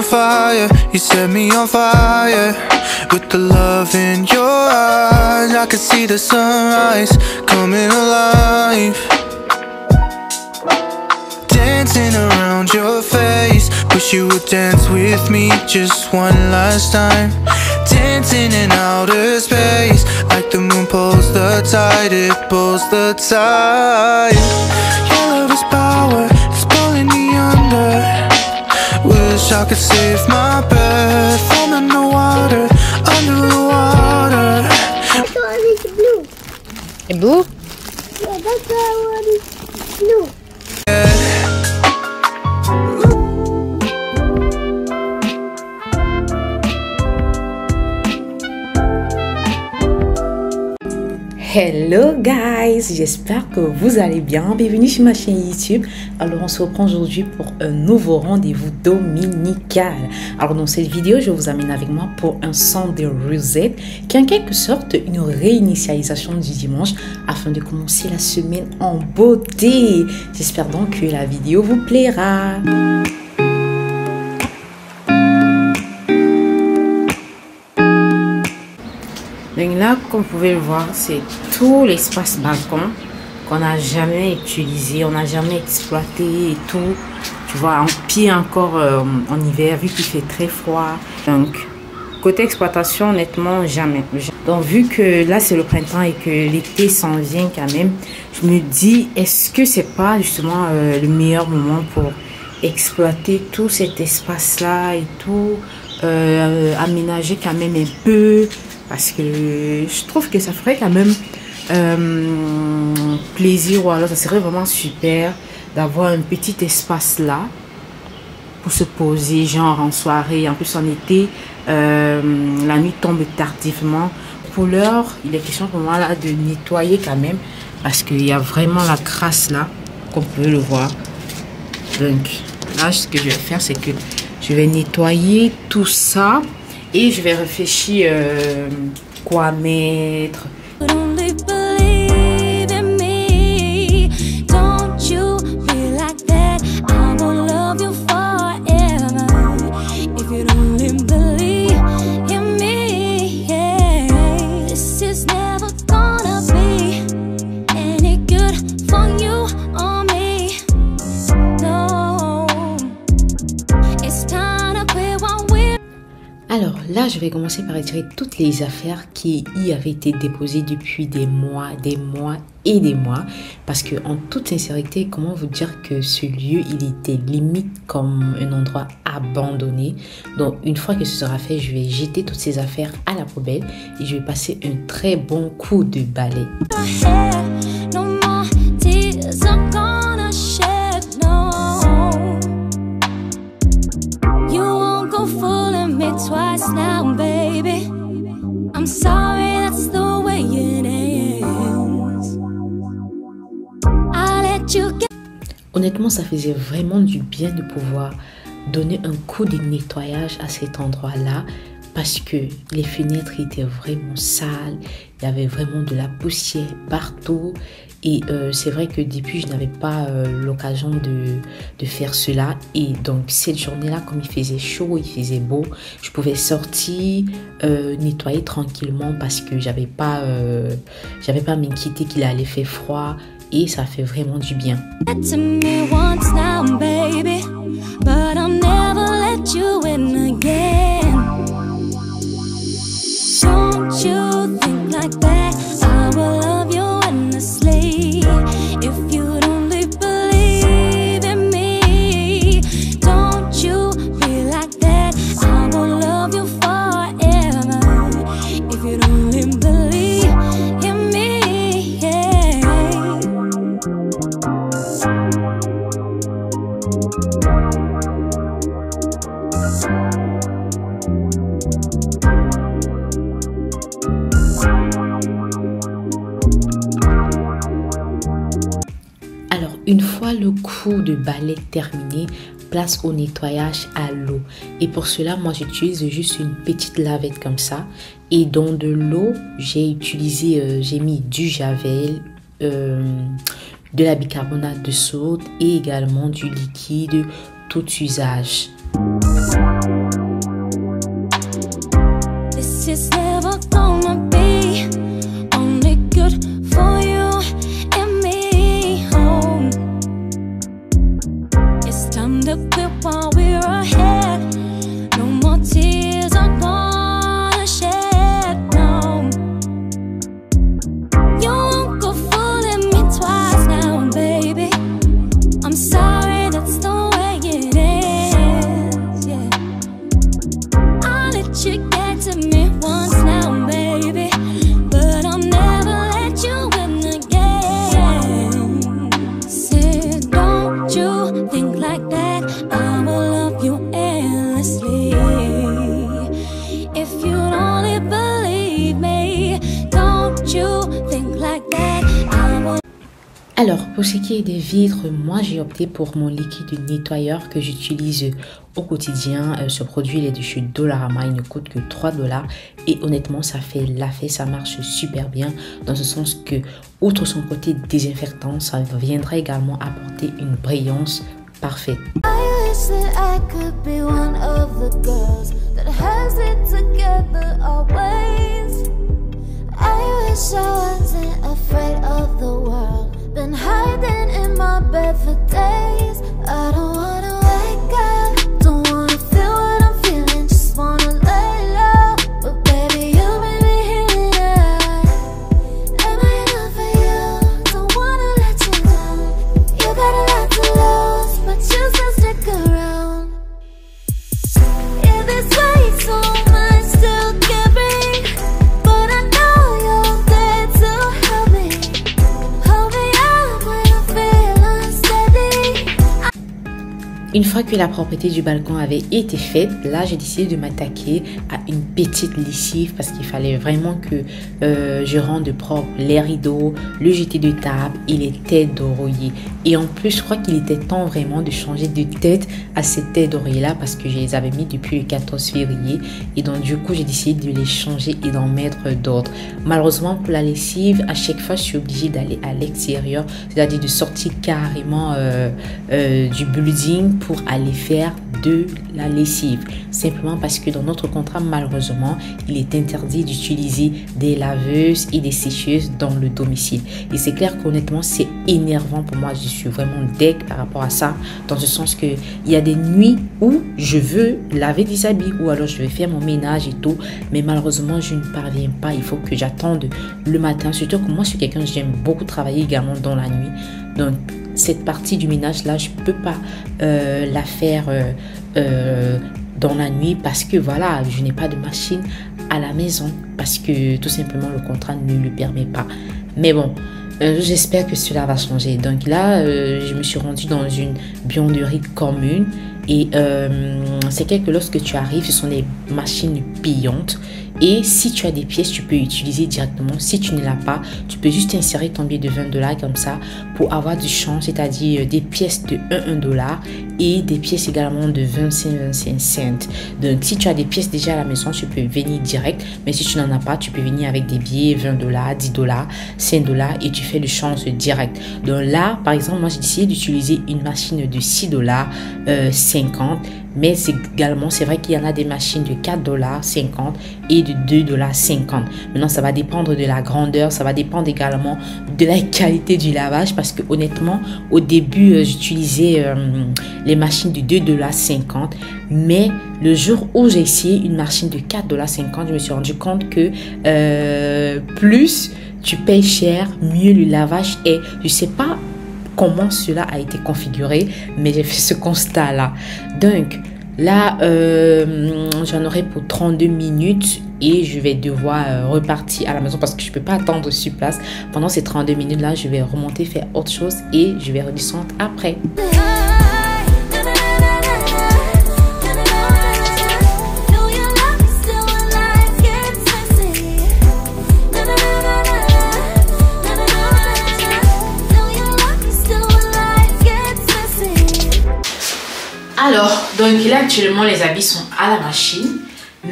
on fire, you set me on fire. With the love in your eyes, I can see the sunrise coming alive. Dancing around your face, wish you would dance with me just one last time. Dancing in outer space, like the moon pulls the tide, it pulls the tide. Your love is power, it's pulling me under. Wish I could save my breath. I'm in the water, under the water. That's why it's blue. A blue? Yeah, that's why it's blue. Hello guys, j'espère que vous allez bien. Bienvenue sur ma chaîne YouTube. Alors on se reprend aujourd'hui pour un nouveau rendez-vous dominical. Alors dans cette vidéo, je vous amène avec moi pour un son de Rosette qui est en quelque sorte une réinitialisation du dimanche afin de commencer la semaine en beauté. J'espère donc que la vidéo vous plaira. Donc là, comme vous pouvez le voir, c'est tout l'espace balcon qu'on n'a jamais utilisé, on n'a jamais exploité et tout. Tu vois, pire encore en hiver, vu qu'il fait très froid. Donc, côté exploitation, honnêtement, jamais. Donc, vu que là, c'est le printemps et que l'été s'en vient quand même, je me dis, est-ce que c'est pas justement le meilleur moment pour exploiter tout cet espace-là et tout, aménager quand même un peu. Parce que je trouve que ça ferait quand même plaisir, ou alors ça serait vraiment super d'avoir un petit espace là pour se poser, genre en soirée. En plus en été, la nuit tombe tardivement. Pour l'heure, il est question pour moi là de nettoyer quand même, parce qu'il y a vraiment la crasse là, comme vous pouvez le voir. Donc là, ce que je vais faire, c'est que je vais nettoyer tout ça. Et je vais réfléchir quoi mettre. Alors là, je vais commencer par retirer toutes les affaires qui y avaient été déposées depuis des mois et des mois. Parce que en toute sincérité, comment vous dire que ce lieu, il était limite comme un endroit abandonné. Donc une fois que ce sera fait, je vais jeter toutes ces affaires à la poubelle et je vais passer un très bon coup de balai. Twice now, baby. I'm sorry, that's the way it is. I let you get. Honnêtement, ça faisait vraiment du bien de pouvoir donner un coup de nettoyage à cet endroit-là, parce que les fenêtres étaient vraiment sales, il y avait vraiment de la poussière partout. Et c'est vrai que depuis, je n'avais pas l'occasion de faire cela. Et donc, cette journée-là, comme il faisait chaud, il faisait beau, je pouvais sortir, nettoyer tranquillement parce que j'avais pas à m'inquiéter qu'il allait faire froid. Et ça fait vraiment du bien. If you only believe in me, don't you be like that. I will love you forever. If you only believe in me, yeah. Une fois le coup de balai terminé, place au nettoyage à l'eau. Et pour cela, moi j'utilise juste une petite lavette comme ça. Et dans de l'eau, j'ai mis du javel, de la bicarbonate de soude et également du liquide tout usage. honestly. If you'd only believe me, don't you think like that I would. Alors, pour ce qui est des vitres, moi j'ai opté pour mon liquide nettoyeur que j'utilise au quotidien. Ce produit il est de chez Dollarama, il ne coûte que 3 $. Et honnêtement, ça fait l'affaire, ça marche super bien. Dans ce sens que, outre son côté désinfectant, ça viendra également apporter une brillance parfaite. I wish that I could be one of the girls that has it together always. I wish I wasn't afraid of the world. Been hiding in my bed for days. I don't wanna wake up, don't wanna feel what I'm feeling, just wanna lay low. But baby, you made me heal it. Am I enough for you? Don't wanna let you down. You got a lot to lose, but you still stick around. Yeah, this way so much still can't be, but I know you're there to help me. Hold me up when I feel unsteady. Une fois que la propreté du balcon avait été faite, là j'ai décidé de m'attaquer à une petite lessive parce qu'il fallait vraiment que je rende propre les rideaux, le jeté de table et les têtes d'oreiller. Et en plus, je crois qu'il était temps vraiment de changer de tête à ces têtes d'oreiller là parce que je les avais mis depuis le 14 février. Et donc du coup, j'ai décidé de les changer et d'en mettre d'autres. Malheureusement pour la lessive, à chaque fois, je suis obligée d'aller à l'extérieur, c'est-à-dire de sortir carrément du building pour aller faire de la lessive. Simplement parce que dans notre contrat, malheureusement, il est interdit d'utiliser des laveuses et des sécheuses dans le domicile. Et c'est clair qu'honnêtement, c'est énervant pour moi. Je suis vraiment deg par rapport à ça, dans le sens que il y a des nuits où je veux laver des habits ou alors je vais faire mon ménage et tout, mais malheureusement, je ne parviens pas. Il faut que j'attende le matin. Surtout que moi, je suis quelqu'un, j'aime beaucoup travailler également dans la nuit. Donc, cette partie du ménage là, je peux pas la faire dans la nuit parce que voilà, je n'ai pas de machine à la maison parce que tout simplement le contrat ne le permet pas. Mais bon, j'espère que cela va changer. Donc là, je me suis rendue dans une buanderie commune et c'est clair que lorsque tu arrives, ce sont des machines pliantes. Et si tu as des pièces, tu peux utiliser directement. Si tu ne l'as pas, tu peux juste insérer ton billet de 20 $ comme ça pour avoir du change, c'est-à-dire des pièces de 1 $ et des pièces également de 25 cents. Donc, si tu as des pièces déjà à la maison, tu peux venir direct. Mais si tu n'en as pas, tu peux venir avec des billets 20 $, 10 $, 5 $ et tu fais le change direct. Donc là, par exemple, moi, j'ai décidé d'utiliser une machine de 6 $ 50. Mais c'est vrai qu'il y en a des machines de 4 $ 50 et de 2 $ 50. Maintenant, ça va dépendre de la grandeur, ça va dépendre également de la qualité du lavage parce que honnêtement, au début, j'utilisais les machines de 2 $ 50. Mais le jour où j'ai essayé une machine de 4 $ 50, je me suis rendu compte que plus tu payes cher, mieux le lavage est. Je sais pas comment cela a été configuré, mais j'ai fait ce constat là. Donc là j'en aurai pour 32 minutes et je vais devoir repartir à la maison parce que je peux pas attendre sur place. Pendant ces 32 minutes là, je vais remonter faire autre chose et je vais redescendre après. Alors, donc là actuellement les habits sont à la machine,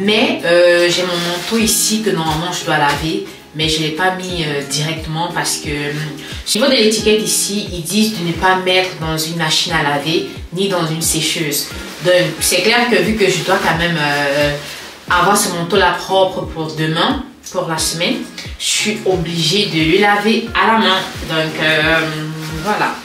mais j'ai mon manteau ici que normalement je dois laver, mais je ne l'ai pas mis directement parce que au niveau de l'étiquette ici, ils disent de ne pas mettre dans une machine à laver ni dans une sécheuse. Donc c'est clair que vu que je dois quand même avoir ce manteau là propre pour demain, pour la semaine, je suis obligée de le laver à la main. Donc voilà.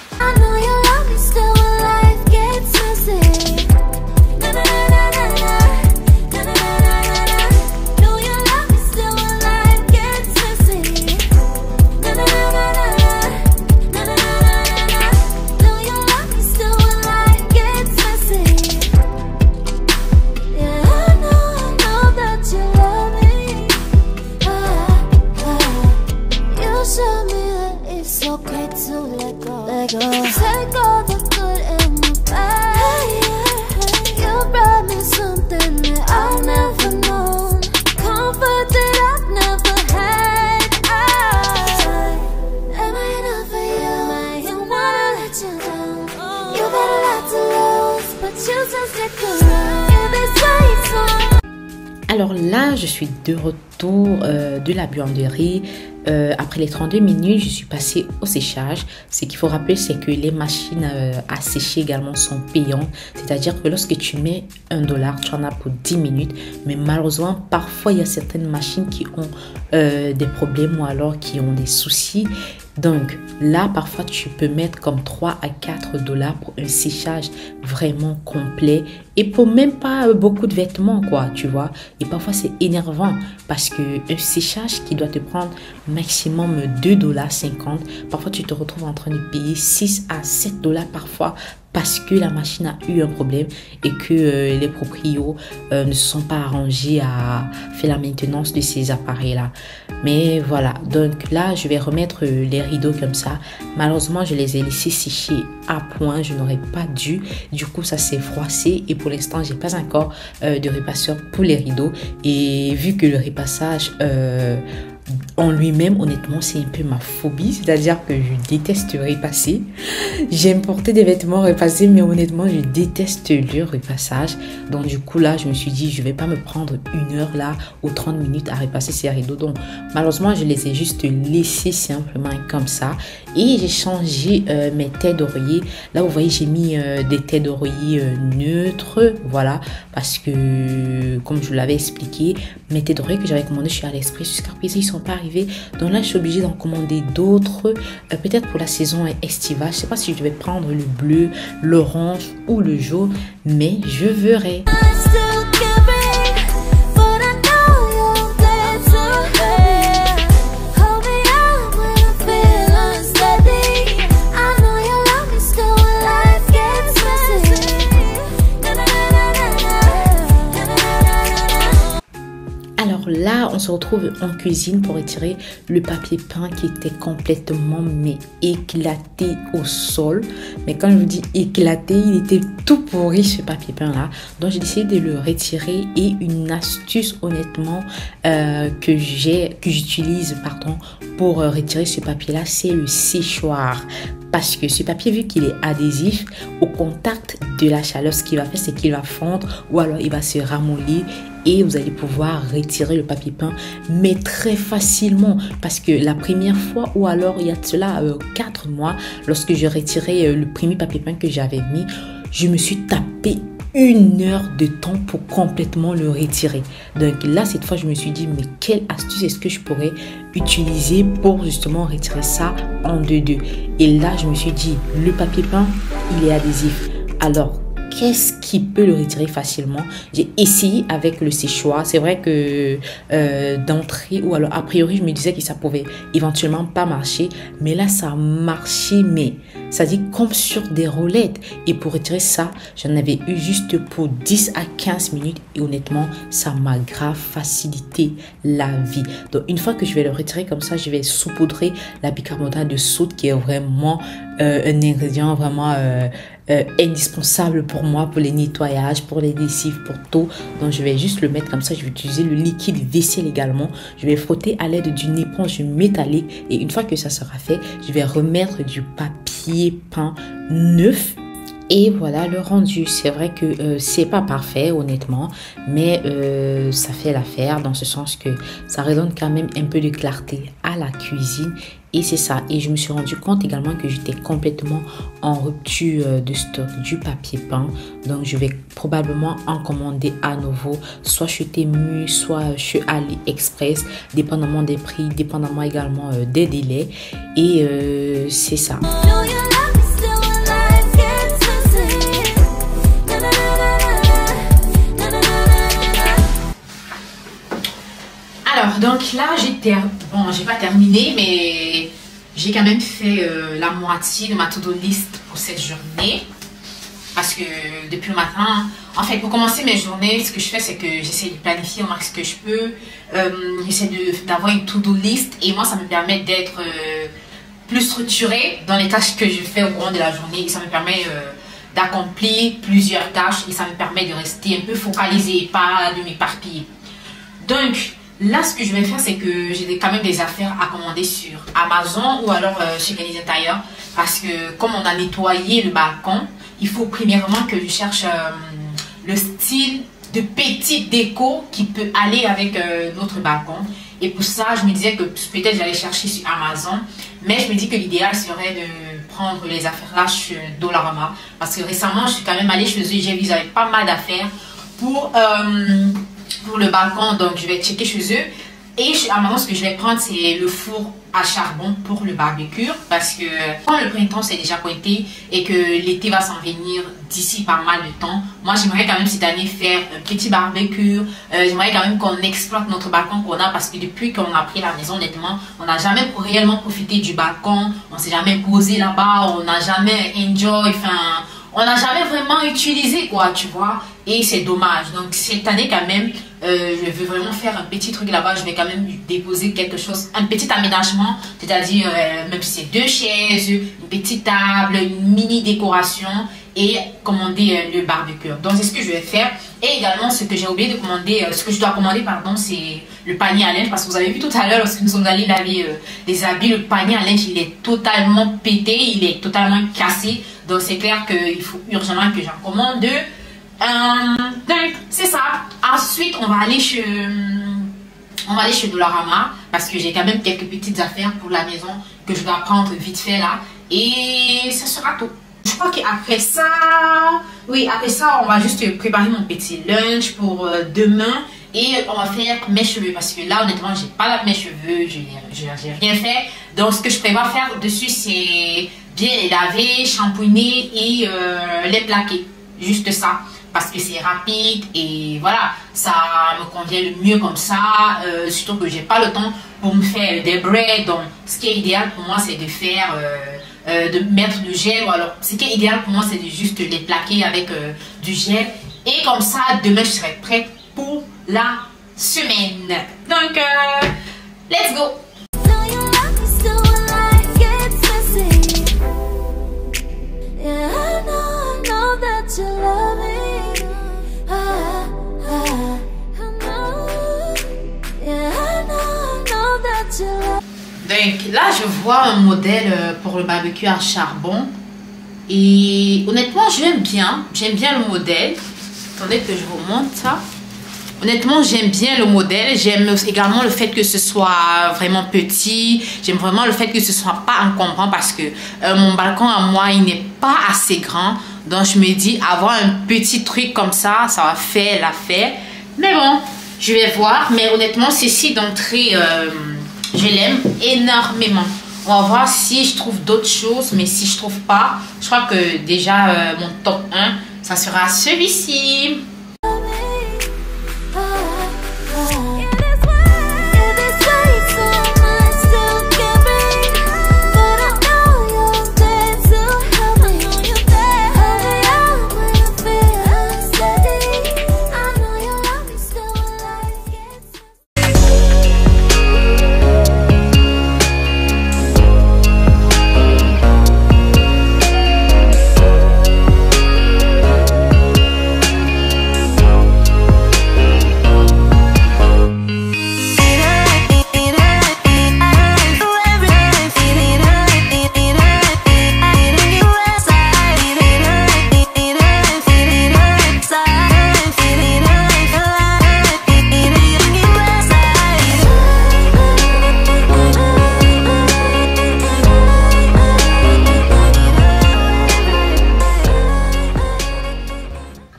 Show me that it's okay to let go. Take Alors là, je suis de retour de la buanderie. Après les 32 minutes, je suis passée au séchage. Ce qu'il faut rappeler, c'est que les machines à sécher également sont payantes. C'est-à-dire que lorsque tu mets $1, tu en as pour 10 minutes. Mais malheureusement, parfois, il y a certaines machines qui ont des problèmes ou alors qui ont des soucis. Donc là, parfois, tu peux mettre comme 3 à 4 dollars pour un séchage vraiment complet et pour même pas beaucoup de vêtements, quoi, tu vois. Et parfois, c'est énervant parce que un séchage qui doit te prendre maximum $2,50, parfois, tu te retrouves en train de payer 6 à 7 dollars parfois parce que la machine a eu un problème et que les proprios ne se sont pas arrangés à faire la maintenance de ces appareils-là. Mais voilà, donc là, je vais remettre les rideaux comme ça. Malheureusement, je les ai laissés sécher à point. Je n'aurais pas dû. Du coup, ça s'est froissé et pour l'instant, j'ai pas encore de repasseur pour les rideaux. Et vu que le repassage en lui-même, honnêtement, c'est un peu ma phobie, c'est-à-dire que je déteste repasser. J'aime porter des vêtements repassés, mais honnêtement, je déteste le repassage. Donc du coup, là, je me suis dit, je vais pas me prendre 1 heure là ou 30 minutes à repasser ces rideaux. Donc malheureusement, je les ai juste laissés simplement comme ça. Et j'ai changé mes têtes d'oreiller. Là, vous voyez, j'ai mis des têtes d'oreiller neutres, voilà, parce que, comme je vous l'avais expliqué, mes têtes d'oreiller que j'avais commandées chez AliExpress jusqu'à présent, ils sont pas arrivés. Donc là, je suis obligée d'en commander d'autres, peut-être pour la saison estivale. Je sais pas si je vais prendre le bleu, l'orange ou le jaune, mais je verrai. Alors là, on se retrouve en cuisine pour retirer le papier peint qui était complètement éclaté au sol. Mais quand je vous dis éclaté, il était tout pourri ce papier peint là. Donc j'ai décidé de le retirer et une astuce honnêtement que j'utilise pour retirer ce papier là, c'est le séchoir. Parce que ce papier, vu qu'il est adhésif, au contact de la chaleur, ce qu'il va faire, c'est qu'il va fondre ou alors il va se ramollir et vous allez pouvoir retirer le papier peint, mais très facilement. Parce que la première fois, ou alors il y a de cela 4 mois, lorsque je retirais le premier papier peint que j'avais mis, je me suis tapé 1 heure de temps pour complètement le retirer. Donc là, cette fois, je me suis dit, mais quelle astuce est-ce que je pourrais utiliser pour justement retirer ça en 2-2. Et là, je me suis dit, le papier peint, il est adhésif. Alors, qu'est-ce qui peut le retirer facilement? J'ai essayé avec le séchoir. C'est vrai que d'entrée ou alors a priori, je me disais que ça pouvait éventuellement pas marcher. Mais là, ça a marché, mais ça dit comme sur des roulettes. Et pour retirer ça, j'en avais eu juste pour 10 à 15 minutes. Et honnêtement, ça m'a grave facilité la vie. Donc, une fois que je vais le retirer comme ça, je vais saupoudrer la bicarbonate de soude qui est vraiment un ingrédient vraiment indispensable pour moi, pour les nettoyages, pour les lessives, pour tout. Donc je vais juste le mettre comme ça. Je vais utiliser le liquide vaisselle également. Je vais frotter à l'aide d'une éponge métallique et une fois que ça sera fait, je vais remettre du papier peint neuf. Et voilà le rendu. C'est vrai que c'est pas parfait honnêtement, mais ça fait l'affaire dans ce sens que ça redonne quand même un peu de clarté à la cuisine. Et c'est ça. Et je me suis rendu compte également que j'étais complètement en rupture de stock du papier peint. Donc je vais probablement en commander à nouveau, soit chez Temu, soit chez AliExpress, dépendamment des prix, dépendamment également des délais. Et c'est ça. Alors, donc là, j'ai pas terminé, mais j'ai quand même fait la moitié de ma to-do list pour cette journée. Parce que depuis le matin, en fait, pour commencer mes journées, ce que je fais, c'est que j'essaie de planifier au max que je peux. J'essaie d'avoir une to-do list et moi, ça me permet d'être plus structurée dans les tâches que je fais au cours de la journée. Et ça me permet d'accomplir plusieurs tâches et ça me permet de rester un peu focalisée et pas de m'éparpiller. Donc, là, ce que je vais faire, c'est que j'ai quand même des affaires à commander sur Amazon ou alors chez Canadian Tire. Parce que comme on a nettoyé le balcon, il faut premièrement que je cherche le style de petites décos qui peut aller avec notre balcon. Et pour ça, je me disais que peut-être j'allais chercher sur Amazon. Mais je me dis que l'idéal serait de prendre les affaires là chez Dollarama. Parce que récemment, je suis quand même allée chez eux. J'ai vu qu'ils avaient pas mal d'affaires pour le balcon. Donc, je vais checker chez eux. Et chez Amazon, ce que je vais prendre, c'est le four à charbon pour le barbecue. Parce que quand le printemps s'est déjà pointé et que l'été va s'en venir d'ici pas mal de temps, moi j'aimerais quand même cette année faire un petit barbecue. J'aimerais quand même qu'on exploite notre balcon qu'on a, parce que depuis qu'on a pris la maison, honnêtement, on n'a jamais réellement profité du balcon. On s'est jamais posé là-bas, on n'a jamais enjoy, enfin, on n'a jamais vraiment utilisé quoi, tu vois. Et c'est dommage. Donc cette année quand même, je veux vraiment faire un petit truc là-bas. Je vais quand même déposer quelque chose, un petit aménagement, c'est-à-dire même si c'est 2 chaises, une petite table, une mini décoration, et commander le barbecue. Donc c'est ce que je vais faire. Et également ce que j'ai oublié de commander, ce que je dois commander pardon, c'est le panier à linge, parce que vous avez vu tout à l'heure lorsque nous sommes allés laver les habits, le panier à linge il est totalement pété, il est totalement cassé. Donc c'est clair qu'il faut urgemment que j'en commande deux. Donc c'est ça. Ensuite on va aller chez Dollarama, parce que j'ai quand même quelques petites affaires pour la maison que je dois prendre vite fait là, et ça sera tout. Je crois qu'après ça, oui, après ça on va juste préparer mon petit lunch pour demain, et on va faire mes cheveux, parce que là honnêtement j'ai pas mes cheveux, j'ai rien fait. Donc ce que je prévois faire dessus, c'est bien les laver, shampooiner et les plaquer, juste ça. Parce que c'est rapide et voilà, ça me convient le mieux comme ça, surtout que j'ai pas le temps pour me faire des braids. Donc ce qui est idéal pour moi, c'est de faire, de mettre du gel, ou alors ce qui est idéal pour moi, c'est de juste les plaquer avec du gel, et comme ça demain je serai prête pour la semaine. Donc let's go. Donc là je vois un modèle pour le barbecue à charbon, et honnêtement j'aime bien le modèle. Attendez que je vous montre ça. Honnêtement j'aime bien le modèle, j'aime également le fait que ce soit vraiment petit, j'aime vraiment le fait que ce soit pas encombrant, parce que mon balcon à moi il n'est pas assez grand. Donc je me dis avoir un petit truc comme ça, ça va faire l'affaire. Mais bon, je vais voir. Mais honnêtement ceci d'entrée, je l'aime énormément. On va voir si je trouve d'autres choses. Mais si je trouve pas, je crois que déjà mon top 1, ça sera celui-ci.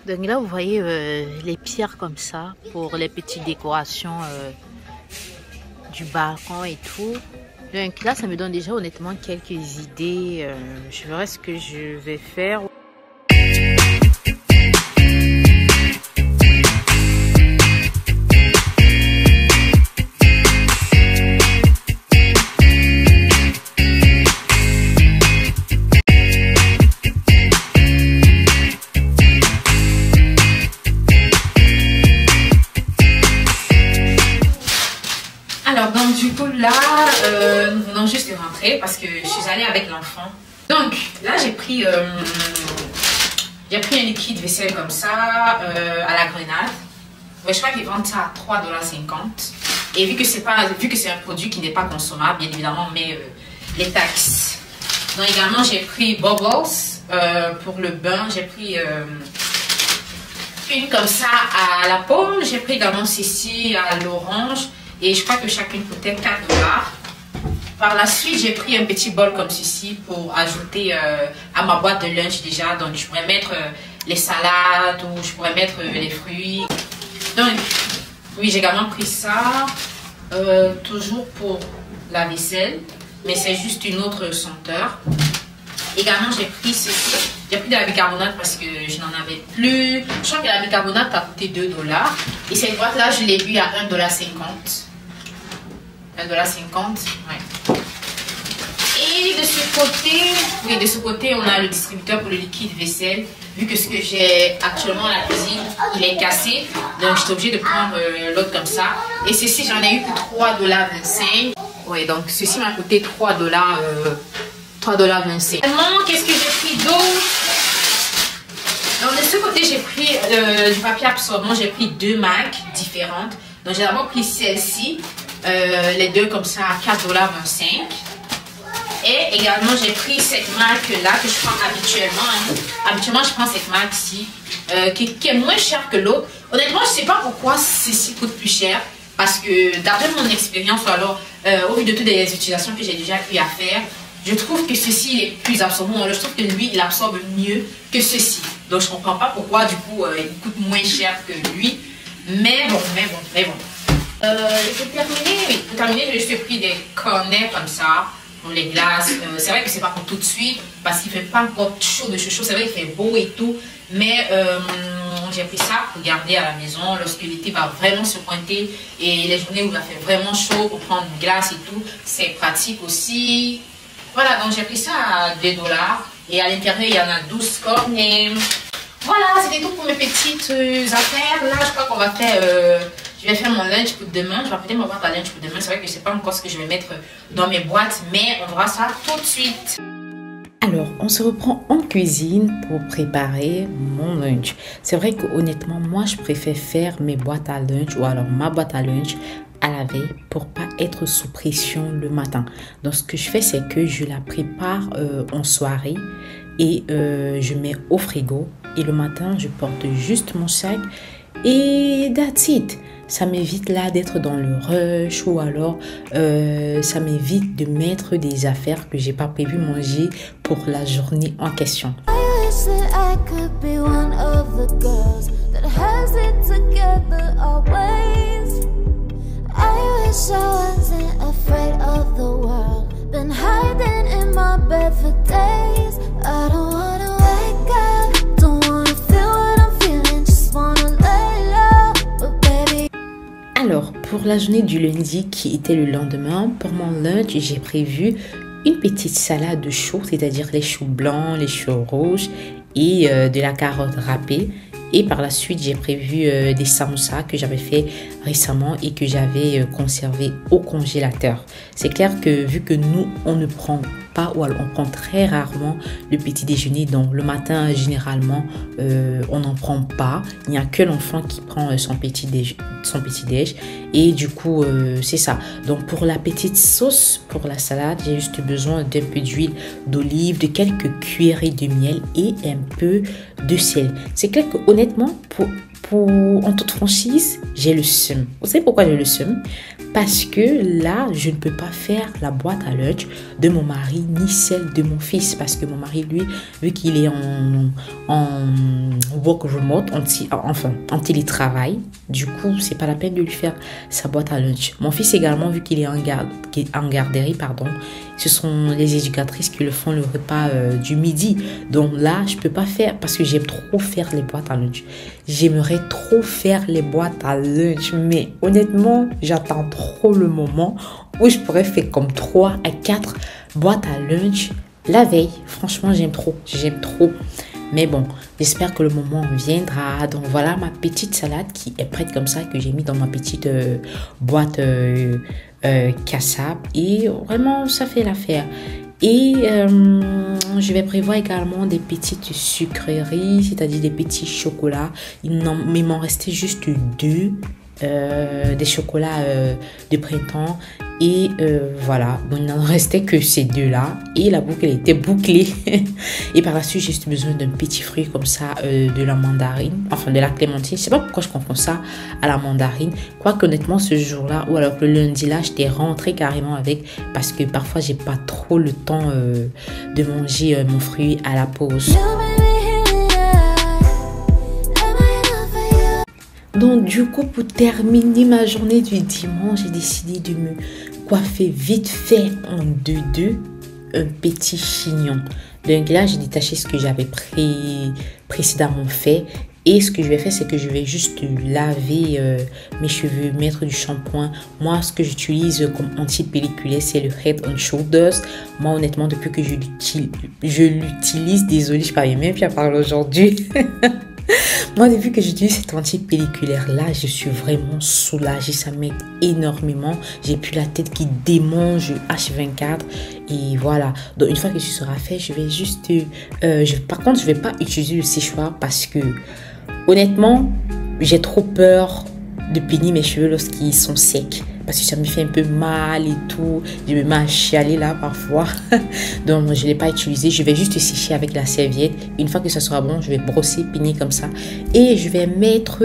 Donc là vous voyez les pierres comme ça pour les petites décorations du balcon et tout. Donc là ça me donne déjà honnêtement quelques idées. Je verrai ce que je vais faire. Donc du coup là, nous venons juste de rentrer parce que je suis allée avec l'enfant. Donc là j'ai pris un liquide vaisselle comme ça à la grenade. Ouais, je crois qu'ils vendent ça à 3,50 $. Et vu que c'est un produit qui n'est pas consommable, bien évidemment, mais les taxes. Donc également j'ai pris Bubbles pour le bain. J'ai pris une comme ça à la pomme. J'ai pris également ceci à l'orange. Et je crois que chacune coûtait 4 $. Par la suite, j'ai pris un petit bol comme ceci pour ajouter à ma boîte de lunch déjà. Donc, je pourrais mettre les salades ou je pourrais mettre les fruits. Donc, oui, j'ai également pris ça. Toujours pour la vaisselle. Mais c'est juste une autre senteur. Également, j'ai pris ceci. J'ai pris de la bicarbonate parce que je n'en avais plus. Je crois que la bicarbonate a coûté 2 $. Et cette boîte-là, je l'ai vue à 1,50 $. 1,50 $, ouais. Et de ce côté, oui, de ce côté, on a le distributeur pour le liquide vaisselle. Vu que ce que j'ai actuellement à la cuisine, il est cassé. Donc, j'étais obligée de prendre l'autre comme ça. Et ceci, j'en ai eu pour 3,25 $. Oui, donc ceci m'a coûté 3,25 $. Qu'est-ce que j'ai pris d'autre? Donc, de ce côté, j'ai pris du papier absorbant. J'ai pris 2 marques différentes. Donc, j'ai d'abord pris celle-ci. Les deux comme ça à 4,25 $. Et également, j'ai pris cette marque-là que je prends habituellement. Habituellement, je prends cette marque-ci qui est moins chère que l'autre. Honnêtement, je ne sais pas pourquoi ceci coûte plus cher. Parce que d'après mon expérience, ou alors au vu de toutes les utilisations que j'ai déjà eu à faire, je trouve que ceci il est plus absorbant. Alors, je trouve que lui, il absorbe mieux que ceci. Donc, je ne comprends pas pourquoi, du coup, il coûte moins cher que lui. Mais bon. Pour terminer, j'ai juste pris des cornets comme ça, pour les glaces. C'est vrai que c'est pas pour tout de suite, parce qu'il fait pas encore chaud de chaud. C'est vrai qu'il fait beau et tout, mais j'ai pris ça pour garder à la maison lorsque l'été va vraiment se pointer et les journées où il va faire vraiment chaud pour prendre une glace et tout. C'est pratique aussi. Voilà, donc j'ai pris ça à 2 $. Et à l'intérieur, il y en a 12 cornets. Voilà, c'était tout pour mes petites affaires. Là, je crois qu'on va faire... je vais faire mon lunch pour demain. Je vais apporter ma boîte à lunch pour demain. C'est vrai que je ne sais pas encore ce que je vais mettre dans mes boîtes, mais on verra ça tout de suite. Alors, on se reprend en cuisine pour préparer mon lunch. C'est vrai que honnêtement, moi, je préfère faire mes boîtes à lunch ou alors ma boîte à lunch à la veille pour pas être sous pression le matin. Donc, ce que je fais, c'est que je la prépare en soirée et je mets au frigo. Et le matin, je porte juste mon sac et that's it. Ça m'évite là d'être dans le rush ou alors ça m'évite de mettre des affaires que j'ai pas prévu manger pour la journée en question. I wish that I could be one of the girls that has it together always. I wish I wasn't afraid of the world, been hiding in my bed for days. I don't wanna wake up, don't wanna feel what I'm feeling, just wanna lay low, but baby. Alors, pour la journée du lundi qui était le lendemain, pour mon lunch, j'ai prévu une petite salade de choux, c'est-à-dire les choux blancs, les choux rouges et de la carotte râpée. Et par la suite, j'ai prévu des samoussas que j'avais fait récemment et que j'avais conservé au congélateur. C'est clair que vu que nous, on ne prend pas ou alors on prend très rarement le petit déjeuner. Donc le matin, généralement, on n'en prend pas. Il n'y a que l'enfant qui prend son petit déj. Et du coup, c'est ça. Donc pour la petite sauce, pour la salade, j'ai juste besoin d'un peu d'huile d'olive, de quelques cuillerées de miel et un peu de sel. C'est clair que honnêtement, en toute franchise, j'ai le seum. Vous savez pourquoi j'ai le seum? Parce que là, je ne peux pas faire la boîte à lunch de mon mari ni celle de mon fils. Parce que mon mari, lui, vu qu'il est en work remote, en télétravail, du coup, c'est pas la peine de lui faire sa boîte à lunch. Mon fils également, vu qu'il est en garderie, ce sont les éducatrices qui le font le repas du midi. Donc là, je peux pas faire parce que j'aime trop faire les boîtes à lunch. J'aimerais trop faire les boîtes à lunch, mais honnêtement, j'attends trop le moment où je pourrais faire comme 3 à 4 boîtes à lunch la veille. Franchement, j'aime trop. Mais bon, j'espère que le moment viendra. Donc voilà ma petite salade qui est prête comme ça, que j'ai mis dans ma petite boîte cassable. Et vraiment, ça fait l'affaire. Et je vais prévoir également des petites sucreries, c'est-à-dire des petits chocolats. Il m'en restait juste 2. des chocolats de printemps. Et voilà, bon, il n'en restait que ces deux-là. Et la boucle était bouclée. Et par la suite, j'ai juste besoin d'un petit fruit comme ça, de la mandarine. Enfin, de la clémentine. Je sais pas pourquoi je confonds ça à la mandarine. Quoique honnêtement, ce jour-là, ou alors le lundi-là, j'étais rentrée carrément avec. Parce que parfois, j'ai pas trop le temps de manger mon fruit à la pause. Donc du coup, pour terminer ma journée du dimanche, j'ai décidé de me coiffer vite fait en 2-2 un petit chignon. Donc là, j'ai détaché ce que j'avais précédemment fait. Et ce que je vais faire, c'est que je vais juste laver mes cheveux, mettre du shampoing. Moi, ce que j'utilise comme anti-pelliculaire, c'est le Head and Shoulders. Moi, honnêtement, depuis que je l'utilise, désolée, je parle même plus à parler aujourd'hui. Moi, depuis que j'utilise cet anti-pelliculaire-là, je suis vraiment soulagée. Ça m'aide énormément. J'ai plus la tête qui démange H24. Et voilà. Donc, une fois que ce sera fait, je vais juste... par contre, je ne vais pas utiliser le séchoir parce que, honnêtement, j'ai trop peur de peigner mes cheveux lorsqu'ils sont secs. Parce que ça me fait un peu mal et tout. Je me mets à chialer là parfois. Donc, je ne l'ai pas utilisé. Je vais juste sécher avec la serviette. Une fois que ça sera bon, je vais brosser, peigner comme ça. Et je vais mettre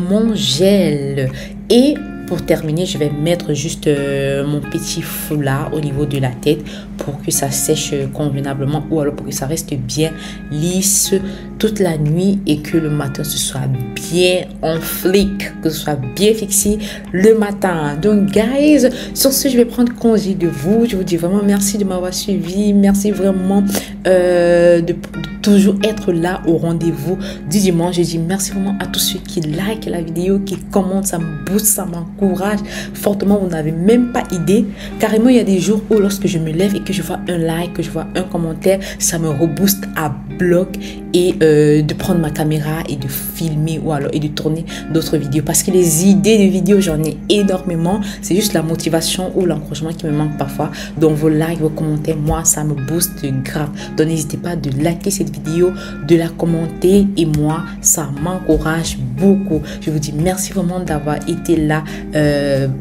mon gel. Et pour terminer, je vais mettre juste mon petit foulard au niveau de la tête pour que ça sèche convenablement ou alors pour que ça reste bien lisse toute la nuit et que le matin ce soit bien en flic, que ce soit bien fixé le matin. Donc guys, sur ce, je vais prendre congé de vous. Je vous dis vraiment merci de m'avoir suivi. Merci vraiment de toujours être là au rendez-vous du dimanche. Je dis merci vraiment à tous ceux qui like la vidéo, qui commentent, ça me booste, ça m'encourage fortement. Vous n'avez même pas idée. Carrément, il y a des jours où lorsque je me lève et que je vois un like, que je vois un commentaire, ça me rebooste à bloc et de prendre ma caméra et de filmer ou alors et de tourner d'autres vidéos parce que les idées de vidéos, j'en ai énormément. C'est juste la motivation ou l'encouragement qui me manque parfois. Donc vos likes, vos commentaires, moi, ça me booste grave. Donc n'hésitez pas de liker cette vidéo, de la commenter et moi, ça m'encourage beaucoup. Je vous dis merci vraiment d'avoir été là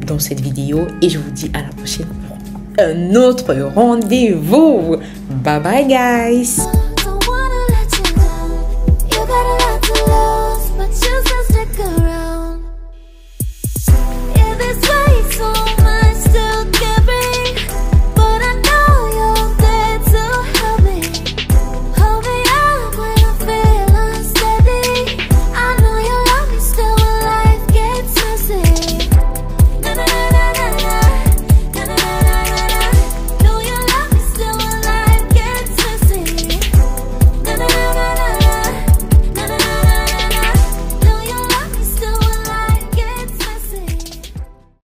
dans cette vidéo et je vous dis à la prochaine pour un autre rendez-vous. Bye bye guys.